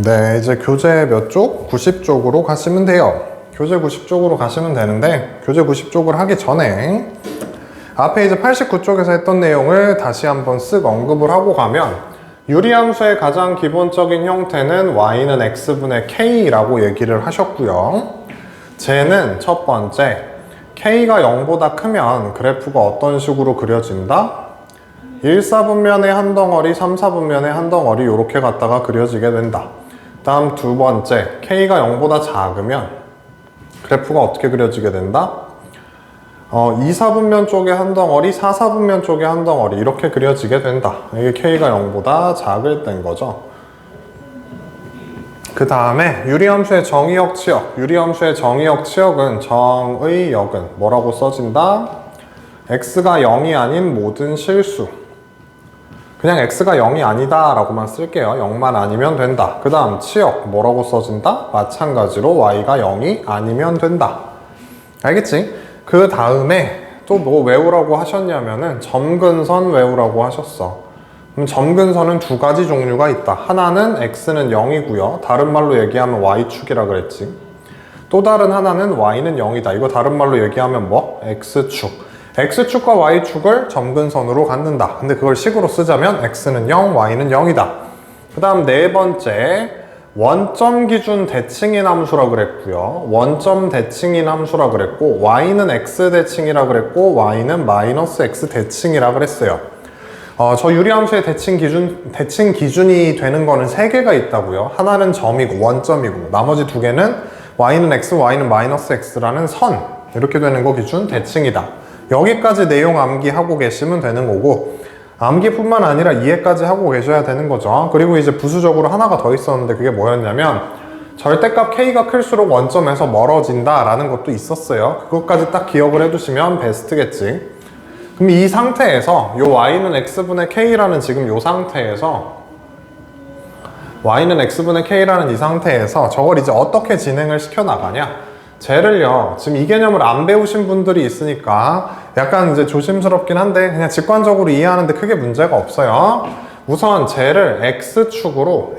네, 이제 교재 몇 쪽? 90쪽으로 가시면 돼요. 교재 90쪽으로 가시면 되는데, 교재 90쪽을 하기 전에 앞에 이제 89쪽에서 했던 내용을 다시 한번 쓱 언급을 하고 가면, 유리함수의 가장 기본적인 형태는 y는 x분의 k라고 얘기를 하셨고요. 쟤는 첫 번째, k가 0보다 크면 그래프가 어떤 식으로 그려진다? 1, 4분면의 한 덩어리, 3, 4분면의 한 덩어리 이렇게 갖다가 그려지게 된다. 다음 두 번째, k가 0보다 작으면 그래프가 어떻게 그려지게 된다? 2, 4분면 쪽에 한 덩어리, 4, 4분면 쪽에 한 덩어리 이렇게 그려지게 된다. 이게 k가 0보다 작을 땐 거죠. 그 다음에 유리함수의 정의역 치역. 유리함수의 정의역 치역은 정의역은 뭐라고 써진다? x가 0이 아닌 모든 실수. 그냥 x가 0이 아니다 라고만 쓸게요. 0만 아니면 된다. 그 다음 치역 뭐라고 써진다? 마찬가지로 y가 0이 아니면 된다. 알겠지? 그 다음에 또 뭐 외우라고 하셨냐면은 점근선 외우라고 하셨어. 그럼 점근선은 두 가지 종류가 있다. 하나는 x는 0이고요. 다른 말로 얘기하면 y축이라 그랬지. 또 다른 하나는 y는 0이다. 이거 다른 말로 얘기하면 뭐? x축. x축과 y축을 점근선으로 갖는다. 근데 그걸 식으로 쓰자면 x는 0, y는 0이다. 그 다음 네 번째, 원점 기준 대칭인 함수라 그랬고요. 원점 대칭인 함수라 그랬고, y는 x 대칭이라 그랬고, y는 마이너스 x 대칭이라 그랬어요. 저 유리함수의 대칭 기준이 되는 거는 세 개가 있다고요. 하나는 점이고 원점이고, 나머지 두 개는 y는 x, y는 마이너스 x라는 선, 이렇게 되는 거 기준 대칭이다. 여기까지 내용 암기하고 계시면 되는 거고, 암기뿐만 아니라 이해까지 하고 계셔야 되는 거죠. 그리고 이제 부수적으로 하나가 더 있었는데 그게 뭐였냐면, 절대값 k가 클수록 원점에서 멀어진다 라는 것도 있었어요. 그것까지 딱 기억을 해두시면 베스트겠지. 그럼 이 상태에서 요 y는 x분의 k라는 지금 요 상태에서 y는 x분의 k라는 이 상태에서 저걸 이제 어떻게 진행을 시켜 나가냐? 쟤를요, 지금 이 개념을 안 배우신 분들이 있으니까 약간 이제 조심스럽긴 한데 그냥 직관적으로 이해하는데 크게 문제가 없어요. 우선 쟤를 x축으로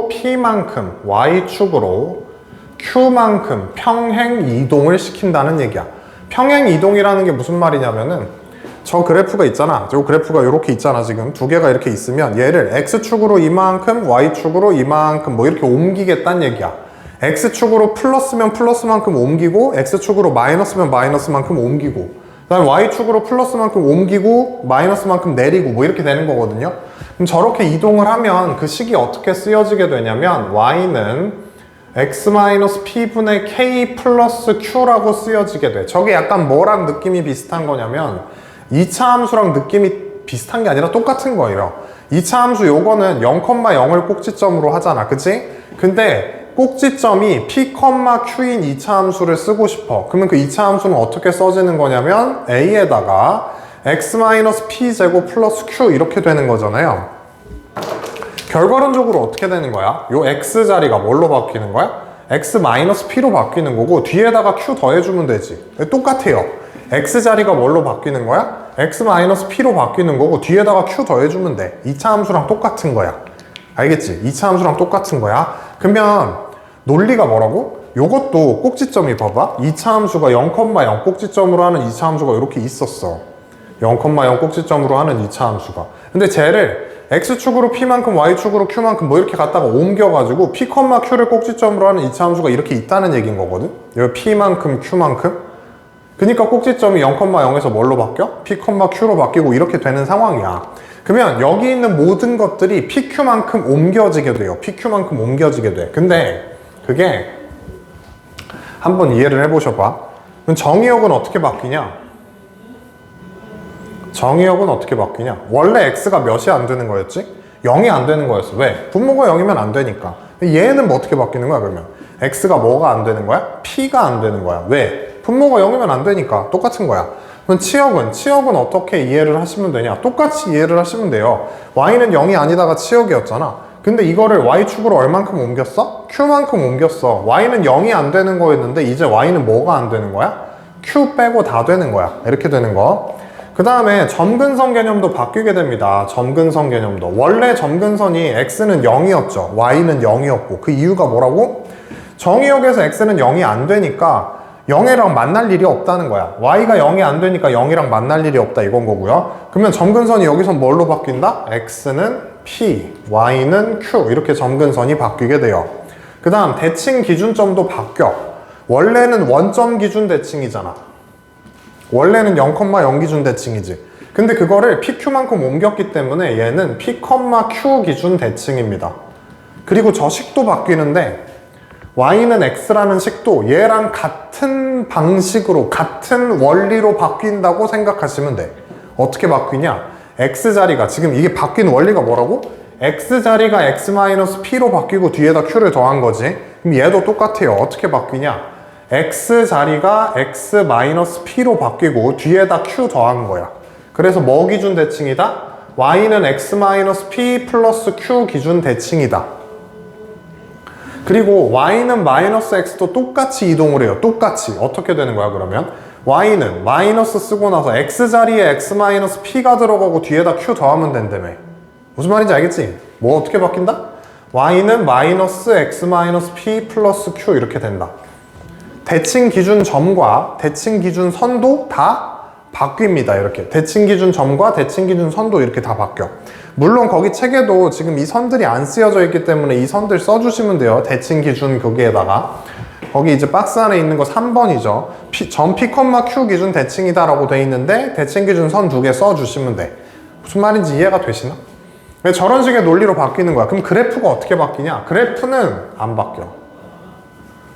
p만큼 y축으로 q만큼 평행 이동을 시킨다는 얘기야. 평행 이동이라는 게 무슨 말이냐면은 저 그래프가 있잖아. 저 그래프가 이렇게 있잖아. 지금 두 개가 이렇게 있으면 얘를 x축으로 이만큼 y축으로 이만큼 뭐 이렇게 옮기겠다는 얘기야. x축으로 플러스면 플러스만큼 옮기고, x축으로 마이너스면 마이너스만큼 옮기고, 그 다음에 y축으로 플러스만큼 옮기고 마이너스만큼 내리고 뭐 이렇게 되는 거거든요. 그럼 저렇게 이동을 하면 그 식이 어떻게 쓰여지게 되냐면 y는 x-p분의 k 플러스 q라고 쓰여지게 돼. 저게 약간 뭐랑 느낌이 비슷한 거냐면 2차 함수랑 느낌이 비슷한 게 아니라 똑같은 거예요. 2차 함수 요거는 0,0을 꼭지점으로 하잖아. 그치? 근데 꼭지점이 p, q인 2차 함수를 쓰고 싶어. 그러면 그 2차 함수는 어떻게 써지는 거냐면 a에다가 x-p 제곱 플러스 q 이렇게 되는 거잖아요. 결과론적으로 어떻게 되는 거야? 요 x 자리가 뭘로 바뀌는 거야? x-p로 바뀌는 거고 뒤에다가 q 더해주면 되지. 똑같아요. x 자리가 뭘로 바뀌는 거야? x-p로 바뀌는 거고 뒤에다가 q 더해주면 돼. 2차 함수랑 똑같은 거야. 알겠지? 2차 함수랑 똑같은 거야. 그러면 논리가 뭐라고? 요것도 꼭지점이 봐봐. 2차 함수가 0,0 꼭지점으로 하는 2차 함수가 이렇게 있었어. 0,0 꼭지점으로 하는 2차 함수가. 근데 쟤를 x축으로 p만큼 y축으로 q만큼 뭐 이렇게 갖다가 옮겨가지고 p, q를 꼭지점으로 하는 2차 함수가 이렇게 있다는 얘기인 거거든. 여기 p만큼 q만큼. 그러니까 꼭지점이 0,0에서 뭘로 바뀌어? p, q로 바뀌고 이렇게 되는 상황이야. 그러면 여기 있는 모든 것들이 PQ만큼 옮겨지게 돼요. PQ만큼 옮겨지게 돼. 근데 그게 한번 이해를 해보셔봐. 그럼 정의역은 어떻게 바뀌냐? 정의역은 어떻게 바뀌냐? 원래 X가 몇이 안 되는 거였지? 0이 안 되는 거였어. 왜? 분모가 0이면 안 되니까. 얘는 뭐 어떻게 바뀌는 거야 그러면? X가 뭐가 안 되는 거야? P가 안 되는 거야. 왜? 분모가 0이면 안 되니까. 똑같은 거야. 그럼 치역은 어떻게 이해를 하시면 되냐? 똑같이 이해를 하시면 돼요. y는 0이 아니다가 치역이었잖아. 근데 이거를 y축으로 얼만큼 옮겼어? q만큼 옮겼어. y는 0이 안 되는 거였는데 이제 y는 뭐가 안 되는 거야? q 빼고 다 되는 거야. 이렇게 되는 거. 그 그 다음에 점근선 개념도 바뀌게 됩니다. 점근선 개념도. 원래 점근선이 x는 0이었죠. y는 0이었고. 그 이유가 뭐라고? 정의역에서 x는 0이 안 되니까 0이랑 만날 일이 없다는 거야. y가 0이 안 되니까 0이랑 만날 일이 없다 이건 거고요. 그러면 점근선이 여기서 뭘로 바뀐다? x는 p, y는 q 이렇게 점근선이 바뀌게 돼요. 그 다음 대칭 기준점도 바뀌어. 원래는 원점 기준 대칭이잖아. 원래는 0,0 기준 대칭이지. 근데 그거를 PQ만큼 옮겼기 때문에 얘는 P, Q 기준 대칭입니다. 그리고 저 식도 바뀌는데 y는 x라는 식도 얘랑 같은 방식으로 같은 원리로 바뀐다고 생각하시면 돼. 어떻게 바뀌냐? x자리가 지금 이게 바뀐 원리가 뭐라고? x자리가 x-p로 바뀌고 뒤에다 q를 더한 거지. 그럼 얘도 똑같아요. 어떻게 바뀌냐? x자리가 x-p로 바뀌고 뒤에다 q 더한 거야. 그래서 뭐 기준 대칭이다? y는 x-p 플러스 q 기준 대칭이다. 그리고 y는 마이너스 x도 똑같이 이동을 해요. 똑같이. 어떻게 되는 거야 그러면? y는 마이너스 쓰고 나서 x자리에 x-p가 들어가고 뒤에다 q 더하면 된다며. 무슨 말인지 알겠지? 뭐 어떻게 바뀐다? y는 마이너스 x-p 플러스 q 이렇게 된다. 대칭 기준 점과 대칭 기준 선도 다 바뀝니다. 이렇게 대칭 기준 점과 대칭 기준 선도 이렇게 다 바뀌어. 물론 거기 책에도 지금 이 선들이 안 쓰여져 있기 때문에 이 선들 써주시면 돼요. 대칭 기준 거기에다가 거기 이제 박스 안에 있는 거 3번이죠. 점 P, Q 기준 대칭이다 라고 돼 있는데 대칭 기준 선 2개 써주시면 돼. 무슨 말인지 이해가 되시나? 왜 저런 식의 논리로 바뀌는 거야? 그럼 그래프가 어떻게 바뀌냐? 그래프는 안 바뀌어.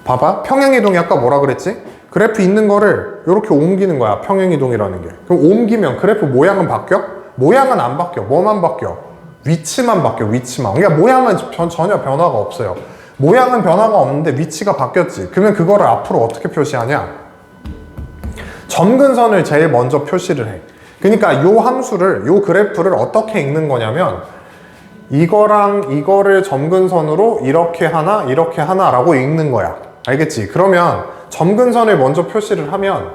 봐봐. 평행이동이 아까 뭐라 그랬지? 그래프 있는 거를 이렇게 옮기는 거야. 평행이동이라는 게. 그럼 옮기면 그래프 모양은 바뀌어? 모양은 안 바뀌어. 뭐만 바뀌어? 위치만 바뀌어. 위치만. 그러니까 모양은 전혀 변화가 없어요. 모양은 변화가 없는데 위치가 바뀌었지. 그러면 그거를 앞으로 어떻게 표시하냐? 점근선을 제일 먼저 표시를 해. 그러니까 요 함수를, 요 그래프를 어떻게 읽는 거냐면 이거랑 이거를 점근선으로 이렇게 하나라고 읽는 거야. 알겠지? 그러면 점근선을 먼저 표시를 하면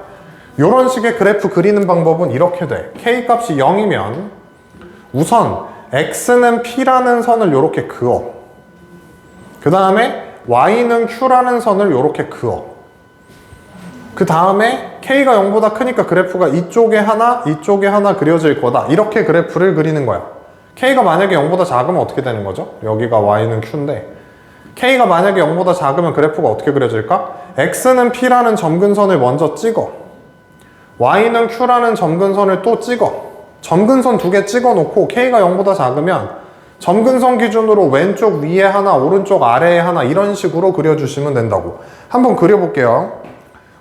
이런 식의 그래프 그리는 방법은 이렇게 돼. K값이 0이면 우선 X는 P라는 선을 이렇게 그어. 그 다음에 Y는 Q라는 선을 이렇게 그어. 그 다음에 K가 0보다 크니까 그래프가 이쪽에 하나 그려질 거다. 이렇게 그래프를 그리는 거야. K가 만약에 0보다 작으면 어떻게 되는 거죠? 여기가 Y는 Q인데 K가 만약에 0보다 작으면 그래프가 어떻게 그려질까? X는 P라는 점근선을 먼저 찍어. Y는 Q라는 점근선을 또 찍어. 점근선 2개 찍어 놓고 K가 0보다 작으면 점근선 기준으로 왼쪽 위에 하나, 오른쪽 아래에 하나 이런 식으로 그려주시면 된다고. 한번 그려볼게요.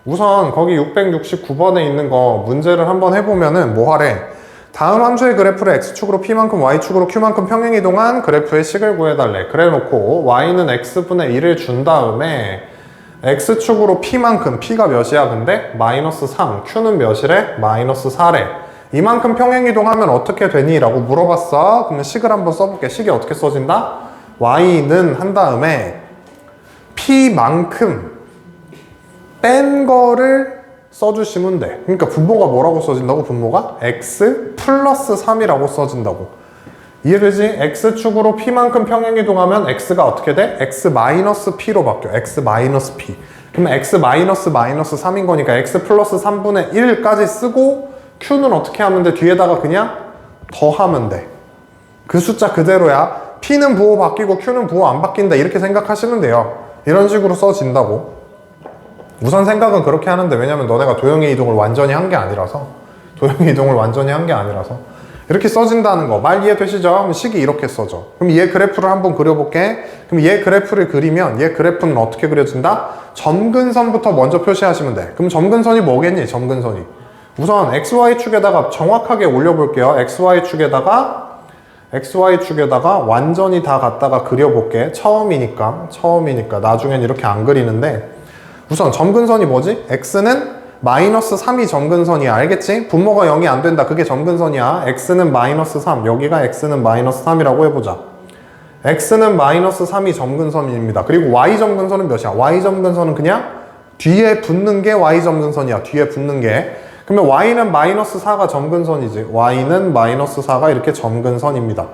우선 거기 669번에 있는 거 문제를 한번 해보면은 뭐 하래? 다음 함수의 그래프를 x축으로 p만큼 y축으로 q만큼 평행이동한 그래프의 식을 구해달래. 그래 놓고 y는 x분의 1을 준 다음에 x축으로 p만큼, p가 몇이야 근데? 마이너스 3, q는 몇이래? 마이너스 4래. 이만큼 평행이동하면 어떻게 되니? 라고 물어봤어. 그러면 식을 한번 써볼게. 식이 어떻게 써진다? y는 한 다음에 p만큼 뺀 거를 써주시면 돼. 그러니까 분모가 뭐라고 써진다고? 분모가 x 플러스 3이라고 써진다고. 이해되지? x축으로 p만큼 평행이동하면 x가 어떻게 돼? x 마이너스 p로 바뀌어. x 마이너스 p. 그러면 x 마이너스 3인 거니까 x 플러스 3분의 1까지 쓰고 q는 어떻게 하면 돼? 뒤에다가 그냥 더하면 돼. 그 숫자 그대로야. p는 부호 바뀌고 q는 부호 안 바뀐다. 이렇게 생각하시면 돼요. 이런 식으로 써진다고. 우선 생각은 그렇게 하는데 왜냐면 너네가 도형의 이동을 완전히 한 게 아니라서 이렇게 써진다는 거 말 이해되시죠? 그럼 식이 이렇게 써져. 그럼 얘 그래프를 한번 그려볼게. 그럼 얘 그래프를 그리면 얘 그래프는 어떻게 그려진다? 점근선부터 먼저 표시하시면 돼. 그럼 점근선이 뭐겠니? 점근선이 우선 XY축에다가 정확하게 올려볼게요. XY축에다가 완전히 다 갖다가 그려볼게. 처음이니까 나중엔 이렇게 안 그리는데 우선 점근선이 뭐지? x는 마이너스 3이 점근선이야. 알겠지? 분모가 0이 안 된다. 그게 점근선이야. x는 마이너스 3. 여기가 x는 마이너스 3이라고 해보자. x는 마이너스 3이 점근선입니다. 그리고 y 점근선은 몇이야? y 점근선은 그냥 뒤에 붙는 게 y 점근선이야. 뒤에 붙는 게. 그러면 y는 마이너스 4가 점근선이지. y는 마이너스 4가 이렇게 점근선입니다.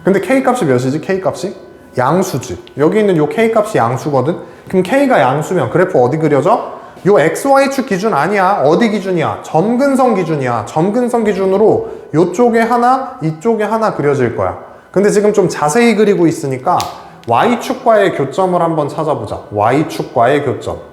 근데 k값이 몇이지? k값이? 양수지. 여기 있는 요 k값이 양수거든? 그럼 k가 양수면 그래프 어디 그려져? 요 xy축 기준 아니야. 어디 기준이야? 점근선 기준이야. 점근선 기준으로 요쪽에 하나, 이쪽에 하나 그려질 거야. 근데 지금 좀 자세히 그리고 있으니까 y축과의 교점을 한번 찾아보자. y축과의 교점.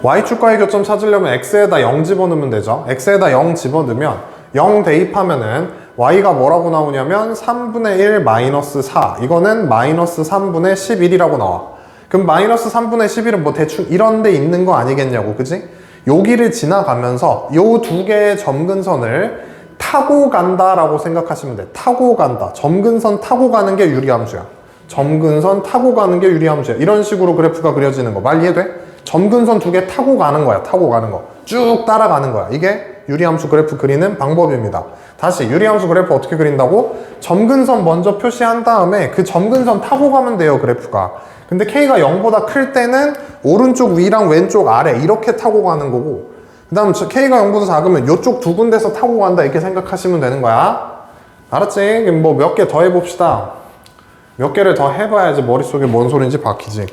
y축과의 교점 찾으려면 x에다 0 집어넣으면 되죠. x에다 0 집어넣으면 0 대입하면은 y가 뭐라고 나오냐면 3분의 1 마이너스 4. 이거는 마이너스 3분의 11이라고 나와. 그럼 마이너스 3분의 11은 뭐 대충 이런 데 있는 거 아니겠냐고, 그지? 여기를 지나가면서 요 두 개의 점근선을 타고 간다라고 생각하시면 돼. 타고 간다. 점근선 타고 가는 게 유리함수야. 점근선 타고 가는 게 유리함수야. 이런 식으로 그래프가 그려지는 거. 말 이해돼? 점근선 두 개 타고 가는 거야. 타고 가는 거. 쭉 따라가는 거야. 이게 유리함수 그래프 그리는 방법입니다. 다시 유리함수 그래프 어떻게 그린다고? 점근선 먼저 표시한 다음에 그 점근선 타고 가면 돼요. 그래프가. 근데 K가 0보다 클 때는 오른쪽 위랑 왼쪽 아래 이렇게 타고 가는 거고, 그 다음 K가 0보다 작으면 이쪽 두 군데서 타고 간다 이렇게 생각하시면 되는 거야. 알았지? 뭐 몇 개 더 해봅시다. 몇 개를 더 해봐야지 머릿속에 뭔 소린지 박히지.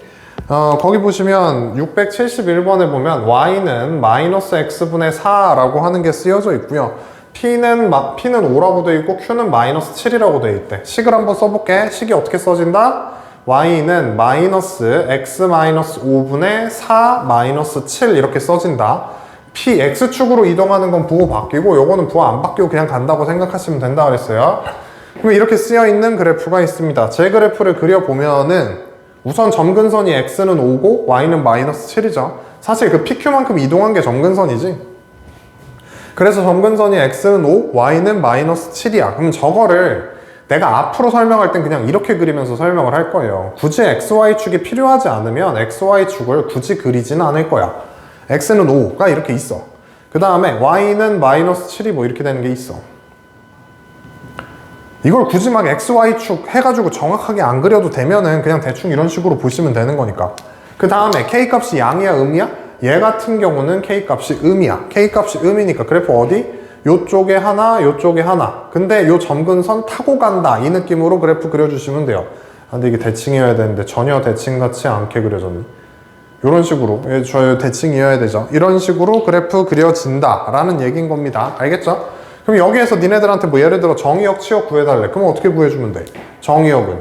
거기 보시면 671번에 보면 y는 마이너스 x분의 4라고 하는 게 쓰여져 있고요. p는 5라고 되어 있고 q는 마이너스 7이라고 되어 있대. 식을 한번 써볼게. 식이 어떻게 써진다? y는 마이너스 x 마이너스 5분의 4 마이너스 7 이렇게 써진다. p x축으로 이동하는 건 부호 바뀌고 요거는 부호 안 바뀌고 그냥 간다고 생각하시면 된다 그랬어요. 그럼 이렇게 쓰여 있는 그래프가 있습니다. 제 그래프를 그려보면은 우선 점근선이 x는 5고 y는 마이너스 7이죠. 사실 그 pq만큼 이동한 게 점근선이지. 그래서 점근선이 x는 5, y는 마이너스 7이야. 그럼 저거를 내가 앞으로 설명할 땐 그냥 이렇게 그리면서 설명을 할 거예요. 굳이 xy축이 필요하지 않으면 xy축을 굳이 그리지는 않을 거야. x는 5가 이렇게 있어. 그 다음에 y는 마이너스 7이 뭐 이렇게 되는 게 있어. 이걸 굳이 막 xy축 해가지고 정확하게 안 그려도 되면은 그냥 대충 이런 식으로 보시면 되는 거니까. 그 다음에 k값이 양이야 음이야? 얘 같은 경우는 k값이 음이야. k값이 음이니까 그래프 어디? 요쪽에 하나, 요쪽에 하나. 근데 요 점근선 타고 간다 이 느낌으로 그래프 그려주시면 돼요. 근데 이게 대칭이어야 되는데 전혀 대칭 같지 않게 그려졌네. 이런 식으로 저 대칭이어야 되죠. 이런 식으로 그래프 그려진다 라는 얘기인 겁니다. 알겠죠? 그럼 여기에서 니네들한테 뭐 예를 들어 정의역, 치역 구해달래. 그럼 어떻게 구해주면 돼? 정의역은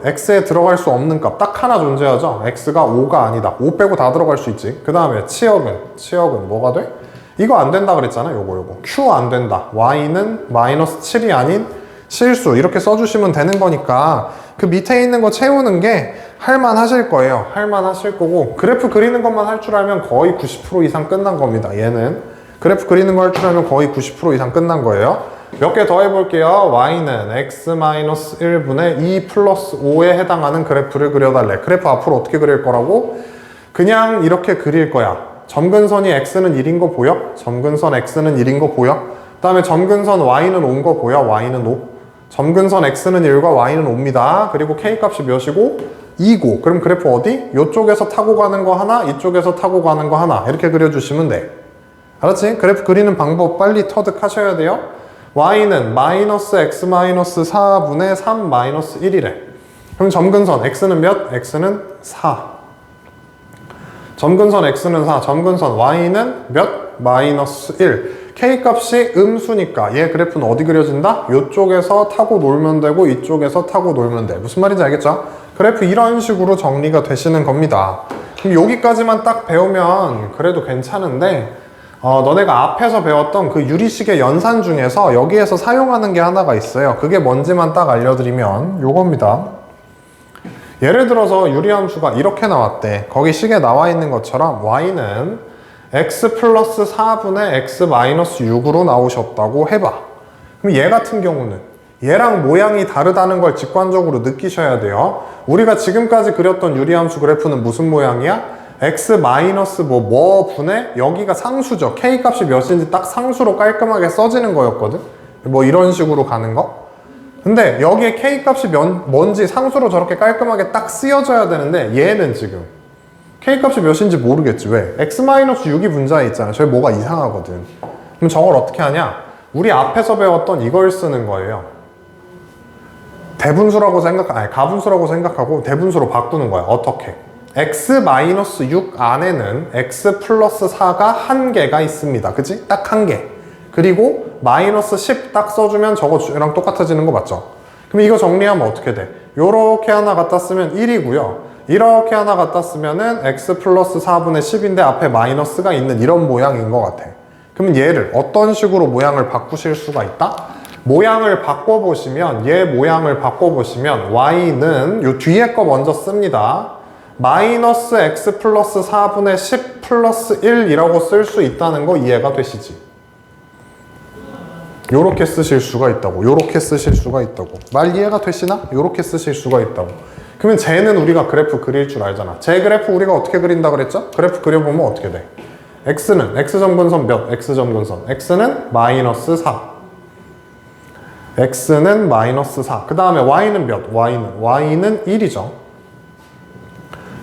x에 들어갈 수 없는 값 딱 하나 존재하죠. x가 5가 아니다. 5 빼고 다 들어갈 수 있지. 그 다음에 치역은 뭐가 돼? 이거 안 된다 그랬잖아. 요거 q 안 된다. y는 마이너스 7이 아닌 실수 이렇게 써주시면 되는 거니까 그 밑에 있는 거 채우는 게 할만하실 거예요. 할만하실 거고 그래프 그리는 것만 할 줄 알면 거의 90% 이상 끝난 겁니다. 얘는 그래프 그리는 거 할 줄 알면 거의 90% 이상 끝난 거예요. 몇 개 더 해볼게요. y는 x-1분의 2 플러스 5에 해당하는 그래프를 그려달래. 그래프 앞으로 어떻게 그릴 거라고? 그냥 이렇게 그릴 거야. 점근선이 x는 1인 거 보여? 점근선 x는 1인 거 보여? 그 다음에 점근선 y는 5인 거 보여? y는 5. 점근선 x는 1과 y는 5입니다. 그리고 k값이 몇이고? 2고. 그럼 그래프 어디? 이쪽에서 타고 가는 거 하나, 이쪽에서 타고 가는 거 하나. 이렇게 그려주시면 돼. 알았지? 그래프 그리는 방법 빨리 터득하셔야 돼요. y는 마이너스 x 마이너스 4분의 3 마이너스 1이래. 그럼 점근선 x는 몇? x는 4. 점근선 x는 4, 점근선 y는 몇? 마이너스 1. k값이 음수니까 얘 그래프는 어디 그려진다? 이쪽에서 타고 놀면 되고 이쪽에서 타고 놀면 돼. 무슨 말인지 알겠죠? 그래프 이런 식으로 정리가 되시는 겁니다. 그럼 여기까지만 딱 배우면 그래도 괜찮은데 너네가 앞에서 배웠던 그 유리식의 연산 중에서 여기에서 사용하는 게 하나가 있어요. 그게 뭔지만 딱 알려드리면 요겁니다. 예를 들어서 유리함수가 이렇게 나왔대. 거기 식에 나와 있는 것처럼 y는 x 플러스 4분의 x 마이너스 6으로 나오셨다고 해봐. 그럼 얘 같은 경우는 얘랑 모양이 다르다는 걸 직관적으로 느끼셔야 돼요. 우리가 지금까지 그렸던 유리함수 그래프는 무슨 모양이야? x 마이너스 뭐 분의 여기가 상수죠. k 값이 몇인지 딱 상수로 깔끔하게 써지는 거였거든. 뭐 이런 식으로 가는 거. 근데 여기에 k 값이 뭔지 상수로 저렇게 깔끔하게 딱 쓰여져야 되는데 얘는 지금 K값이 몇인지 모르겠지. 왜? x-6이 분자에 있잖아. 저기 뭐가 이상하거든. 그럼 저걸 어떻게 하냐? 우리 앞에서 배웠던 이걸 쓰는 거예요. 가분수라고 생각하고 대분수로 바꾸는 거야. 어떻게? x-6 안에는 x 플러스 4가 한 개가 있습니다. 그치? 딱 한 개. 그리고 마이너스 10 딱 써주면 저거랑 똑같아지는 거 맞죠? 그럼 이거 정리하면 어떻게 돼? 요렇게 하나 갖다 쓰면 1이고요. 이렇게 하나 갖다 쓰면은 x 플러스 4분의 10인데 앞에 마이너스가 있는 이런 모양인 것 같아. 그러면 얘를 어떤 식으로 모양을 바꾸실 수가 있다? 모양을 바꿔보시면, 얘 모양을 바꿔보시면 y는 요 뒤에 거 먼저 씁니다. 마이너스 x 플러스 4분의 10 플러스 1이라고 쓸 수 있다는 거 이해가 되시지? 요렇게 쓰실 수가 있다고. 요렇게 쓰실 수가 있다고. 말 이해가 되시나? 요렇게 쓰실 수가 있다고. 그러면 쟤는 우리가 그래프 그릴 줄 알잖아. 쟤 그래프 우리가 어떻게 그린다 그랬죠? 그래프 그려보면 어떻게 돼? x는 x점근선 몇? x점근선. x는 마이너스 4. x는 마이너스 4. 그 다음에 y는 몇? y는 1이죠.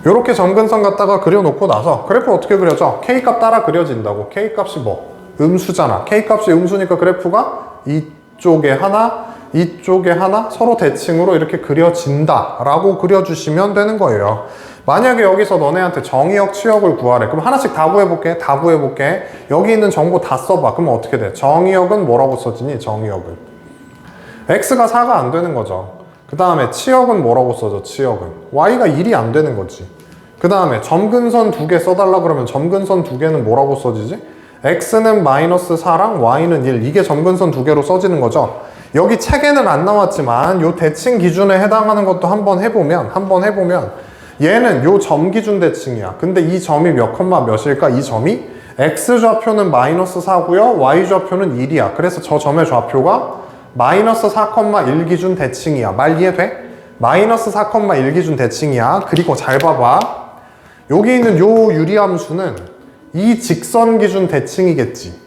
요렇게 점근선 갖다가 그려놓고 나서 그래프 어떻게 그려져? k값 따라 그려진다고. k값이 뭐? 음수잖아. k값이 음수니까 그래프가 이쪽에 하나, 이쪽에 하나 서로 대칭으로 이렇게 그려진다 라고 그려주시면 되는 거예요. 만약에 여기서 너네한테 정의역, 치역을 구하래. 그럼 하나씩 다 구해볼게. 다 구해볼게. 여기 있는 정보 다 써봐. 그러면 어떻게 돼? 정의역은 뭐라고 써지니? 정의역은 x가 4가 안 되는 거죠. 그 다음에 치역은 뭐라고 써져? 치역은 y가 1이 안 되는 거지. 그 다음에 점근선 두 개 써달라 그러면 점근선 두 개는 뭐라고 써지지? x는 마이너스 4랑 y는 1. 이게 점근선 두 개로 써지는 거죠. 여기 책에는 안 나왔지만 요 대칭 기준에 해당하는 것도 한번 해보면 얘는 요 점 기준 대칭이야. 근데 이 점이 몇 컴마 몇일까? 이 점이 x좌표는 마이너스 4고요 y좌표는 1이야. 그래서 저 점의 좌표가 마이너스 4,1 기준 대칭이야. 말 이해돼? 마이너스 4,1 기준 대칭이야. 그리고 잘 봐봐. 여기 있는 요 유리함수는 이 직선 기준 대칭이겠지.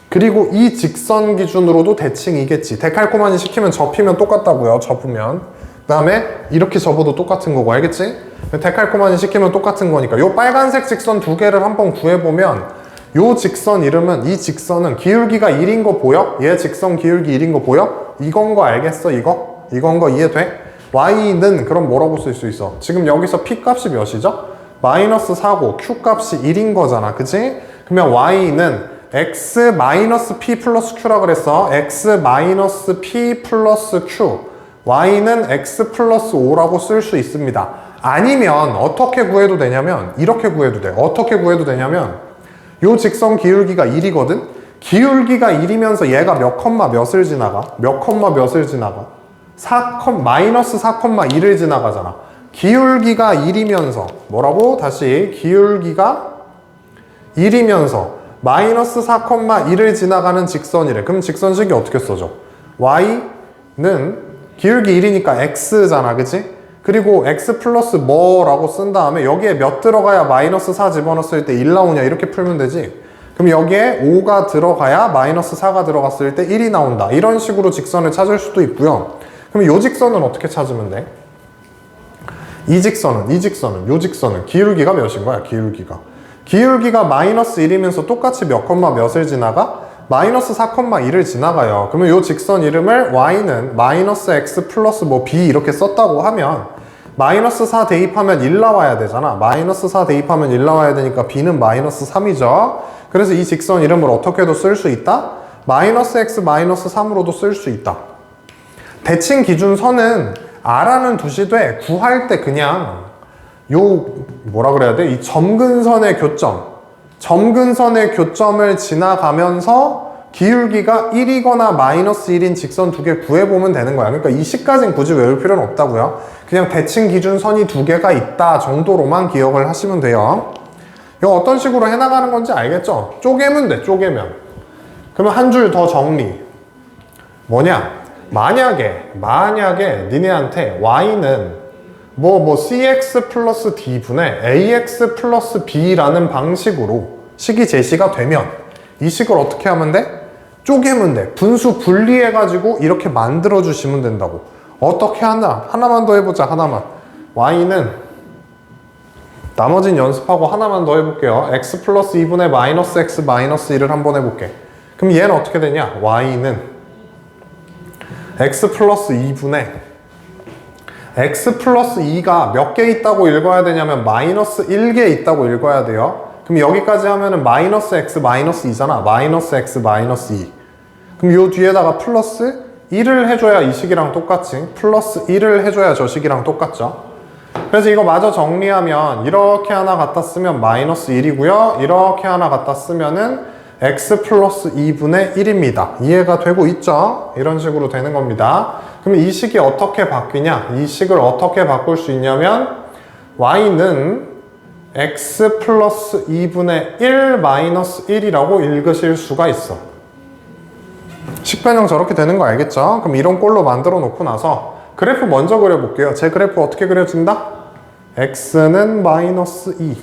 그리고 이 직선 기준으로도 대칭이겠지. 데칼코마니 시키면 접히면 똑같다고요. 접으면. 그 다음에 이렇게 접어도 똑같은 거고. 알겠지? 데칼코마니 시키면 똑같은 거니까. 요 빨간색 직선 두 개를 한번 구해보면 요 직선 이름은, 이 직선은 기울기가 1인 거 보여? 얘 직선 기울기 1인 거 보여? 이건 거 알겠어? 이건 거 이해돼? y는 그럼 뭐라고 쓸 수 있어? 지금 여기서 p 값이 몇이죠? 마이너스 4고 q 값이 1인 거잖아. 그치? 그러면 y는 x 마이너스 p 플러스 q라 그랬어. x 마이너스 p 플러스 q. y는 x 플러스 5라고 쓸 수 있습니다. 아니면 어떻게 구해도 되냐면 이렇게 구해도 돼. 어떻게 구해도 되냐면 요 직선 기울기가 1이거든? 기울기가 1이면서 얘가 몇 컴마 몇을 지나가? 몇 컴마 몇을 지나가? 마이너스 4,1을 지나가잖아. 기울기가 1이면서 뭐라고? 다시 기울기가 1이면서 마이너스 4,1을 지나가는 직선이래. 그럼 직선식이 어떻게 써져? y는 기울기 1이니까 x잖아. 그치? 그리고 x 플러스 뭐라고 쓴 다음에 여기에 몇 들어가야 마이너스 4 집어넣었을 때 1 나오냐 이렇게 풀면 되지. 그럼 여기에 5가 들어가야 마이너스 4가 들어갔을 때 1이 나온다. 이런 식으로 직선을 찾을 수도 있고요. 그럼 이 직선은 어떻게 찾으면 돼? 이 직선은 기울기가 몇인 거야? 기울기가 마이너스 1이면서 똑같이 몇 컴마 몇을 지나가? 마이너스 4,1을 지나가요. 그러면 이 직선 이름을 y는 마이너스 x 플러스 뭐 b 이렇게 썼다고 하면 마이너스 4 대입하면 1 나와야 되잖아. 마이너스 4 대입하면 1 나와야 되니까 b는 마이너스 3이죠. 그래서 이 직선 이름을 어떻게도 쓸 수 있다? 마이너스 x 마이너스 3으로도 쓸 수 있다. 대칭 기준선은 R라는 두시되 구할 때 그냥 요 뭐라 그래야 돼? 이 점근선의 교점을 지나가면서 기울기가 1이거나 마이너스 1인 직선 두 개 구해보면 되는 거야. 그러니까 이 시까지는 굳이 외울 필요는 없다고요. 그냥 대칭 기준선이 두 개가 있다 정도로만 기억을 하시면 돼요. 이거 어떤 식으로 해나가는 건지 알겠죠? 쪼개면 돼, 쪼개면. 그러면 한 줄 더 정리. 뭐냐? 만약에 니네한테 y는 cx 플러스 d분의 ax 플러스 b라는 방식으로 식이 제시가 되면 이 식을 어떻게 하면 돼? 쪼개면 돼. 분수 분리해가지고 이렇게 만들어주시면 된다고. 어떻게 하나? 하나만 더 해보자. 하나만. y는 나머진 연습하고 하나만 더 해볼게요. x 플러스 2분의 마이너스 x 마이너스 1을 한번 해볼게. 그럼 얘는 어떻게 되냐? y는 x 플러스 2분의 x 플러스 2가 몇 개 있다고 읽어야 되냐면 마이너스 1개 있다고 읽어야 돼요. 그럼 여기까지 하면은 마이너스 x 마이너스 2잖아. 마이너스 x 마이너스 2. 그럼 요 뒤에다가 플러스 1을 해줘야 이 식이랑 똑같이, 플러스 1을 해줘야 저 식이랑 똑같죠. 그래서 이거 마저 정리하면 이렇게 하나 갖다 쓰면 마이너스 1이고요. 이렇게 하나 갖다 쓰면은 x 플러스 2분의 1입니다. 이해가 되고 있죠? 이런 식으로 되는 겁니다. 그럼 이 식이 어떻게 바뀌냐? 이 식을 어떻게 바꿀 수 있냐면 y는 x 플러스 2분의 1 마이너스 1이라고 읽으실 수가 있어. 식변형 저렇게 되는 거 알겠죠? 그럼 이런 꼴로 만들어 놓고 나서 그래프 먼저 그려볼게요. 제 그래프 어떻게 그려진다? x는 마이너스 2,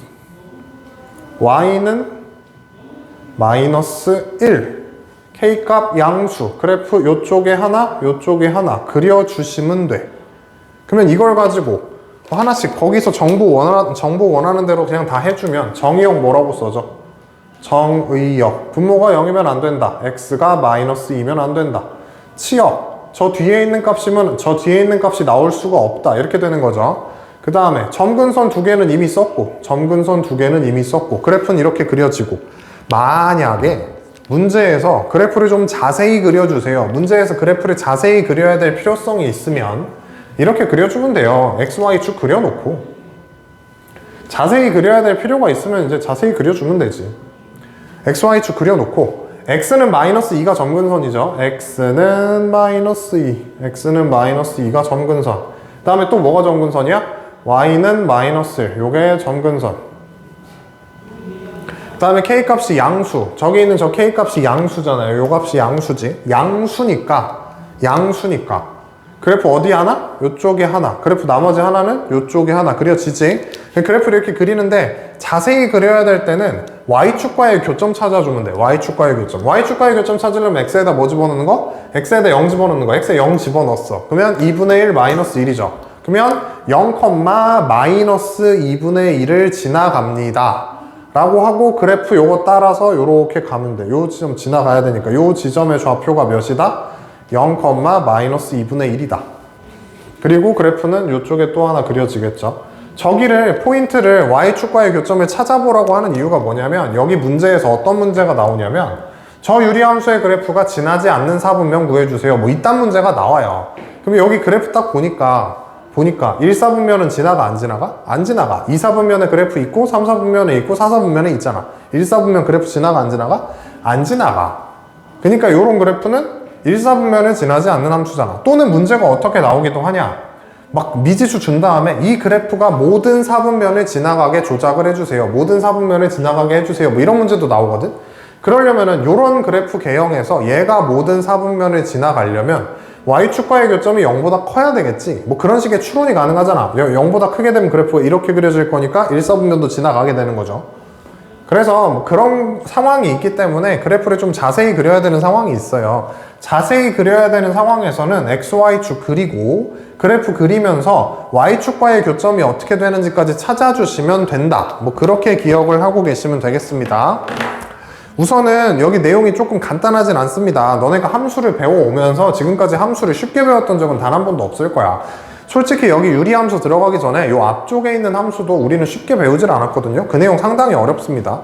y는 마이너스 1, k값 양수, 그래프 요쪽에 하나, 요쪽에 하나 그려주시면 돼. 그러면 이걸 가지고 하나씩 거기서 정보 원하는 대로 그냥 다 해주면 정의역 뭐라고 써져? 정의역. 분모가 0이면 안 된다. x가 마이너스 2면 안 된다. 치역. 저 뒤에 있는 값이면 저 뒤에 있는 값이 나올 수가 없다. 이렇게 되는 거죠. 그 다음에 점근선 두 개는 이미 썼고, 점근선 두 개는 이미 썼고, 그래프는 이렇게 그려지고, 만약에 문제에서 그래프를 좀 자세히 그려주세요. 문제에서 그래프를 자세히 그려야 될 필요성이 있으면 이렇게 그려주면 돼요. XY축 그려놓고. 자세히 그려야 될 필요가 있으면 이제 자세히 그려주면 되지. XY축 그려놓고, X는 마이너스 2가 점근선이죠. X는 마이너스 2. X는 마이너스 2가 점근선. 그 다음에 또 뭐가 점근선이야? Y는 마이너스 1. 요게 점근선. 그 다음에 K값이 양수. 저기 있는 저 K값이 양수잖아요. 요 값이 양수지. 양수니까. 그래프 어디 하나? 요쪽에 하나. 그래프 나머지 하나는 요쪽에 하나. 그려지지? 그래프를 이렇게 그리는데 자세히 그려야 될 때는 Y축과의 교점 찾아주면 돼. Y축과의 교점. Y축과의 교점 찾으려면 X에다 뭐 집어넣는 거? X에다 0 집어넣는 거. X에 0 집어넣었어. 그러면 2분의 1 마이너스 1이죠. 그러면 0, 마이너스 2분의 1을 지나갑니다. 라고 하고 그래프 요거 따라서 요렇게 가면 돼. 요 지점 지나가야 되니까 요 지점의 좌표가 몇이다? 0, 마이너스 2분의 1이다. 그리고 그래프는 요쪽에 또 하나 그려지겠죠. 저기를 포인트를 Y축과의 교점을 찾아보라고 하는 이유가 뭐냐면 여기 문제에서 어떤 문제가 나오냐면 저 유리함수의 그래프가 지나지 않는 사분면 구해주세요. 뭐 이딴 문제가 나와요. 그럼 여기 그래프 딱 보니까 1사분면은 지나가 안 지나가? 안 지나가. 2사분면에 그래프 있고 3사분면에 있고 4사분면에 있잖아. 1사분면 그래프 지나가 안 지나가? 안 지나가. 그러니까 요런 그래프는 1사분면을 지나지 않는 함수잖아. 또는 문제가 어떻게 나오기도 하냐? 막 미지수 준 다음에 이 그래프가 모든 사분면을 지나가게 조작을 해주세요. 모든 사분면을 지나가게 해주세요. 뭐 이런 문제도 나오거든? 그러려면은 요런 그래프 개형에서 얘가 모든 사분면을 지나가려면 Y축과의 교점이 0보다 커야 되겠지. 뭐 그런 식의 추론이 가능하잖아. 0보다 크게 되면 그래프가 이렇게 그려질 거니까 1사분면도 지나가게 되는 거죠. 그래서 뭐 그런 상황이 있기 때문에 그래프를 좀 자세히 그려야 되는 상황이 있어요. 자세히 그려야 되는 상황에서는 XY축 그리고 그래프 그리면서 Y축과의 교점이 어떻게 되는지까지 찾아주시면 된다. 뭐 그렇게 기억을 하고 계시면 되겠습니다. 우선은 여기 내용이 조금 간단하진 않습니다. 너네가 함수를 배워오면서 지금까지 함수를 쉽게 배웠던 적은 단 한 번도 없을 거야. 솔직히 여기 유리함수 들어가기 전에 이 앞쪽에 있는 함수도 우리는 쉽게 배우질 않았거든요. 그 내용 상당히 어렵습니다.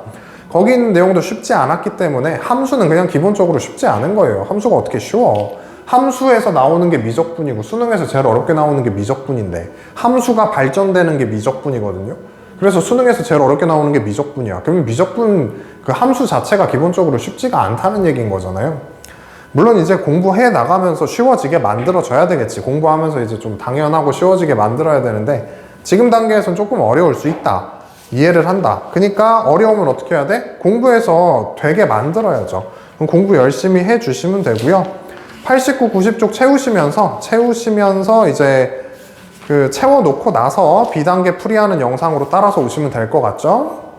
거기 있는 내용도 쉽지 않았기 때문에 함수는 그냥 기본적으로 쉽지 않은 거예요. 함수가 어떻게 쉬워? 함수에서 나오는 게 미적분이고 수능에서 제일 어렵게 나오는 게 미적분인데 함수가 발전되는 게 미적분이거든요. 그래서 수능에서 제일 어렵게 나오는 게 미적분이야. 그러면 미적분 그 함수 자체가 기본적으로 쉽지가 않다는 얘기인 거잖아요. 물론 이제 공부해 나가면서 쉬워지게 만들어줘야 되겠지. 공부하면서 이제 좀 당연하고 쉬워지게 만들어야 되는데 지금 단계에선 조금 어려울 수 있다. 이해를 한다. 그러니까 어려우면 어떻게 해야 돼? 공부해서 되게 만들어야죠. 그럼 공부 열심히 해주시면 되고요. 89, 90쪽 채우시면서 이제 그 채워놓고 나서 B단계 풀이하는 영상으로 따라서 오시면 될 것 같죠?